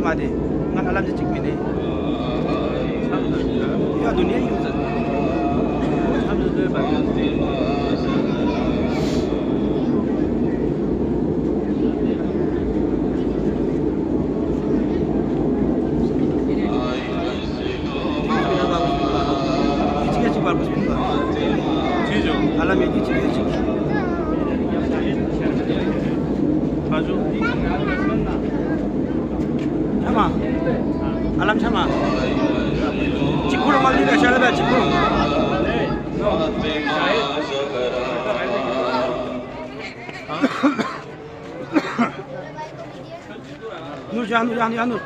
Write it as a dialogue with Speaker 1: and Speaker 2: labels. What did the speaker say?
Speaker 1: Madi ngan alam je cikmini ya dunia itu bagus juga alam ini cik baju sama alam sama cikurung mali dah siapa dah cikurung nur jangan nur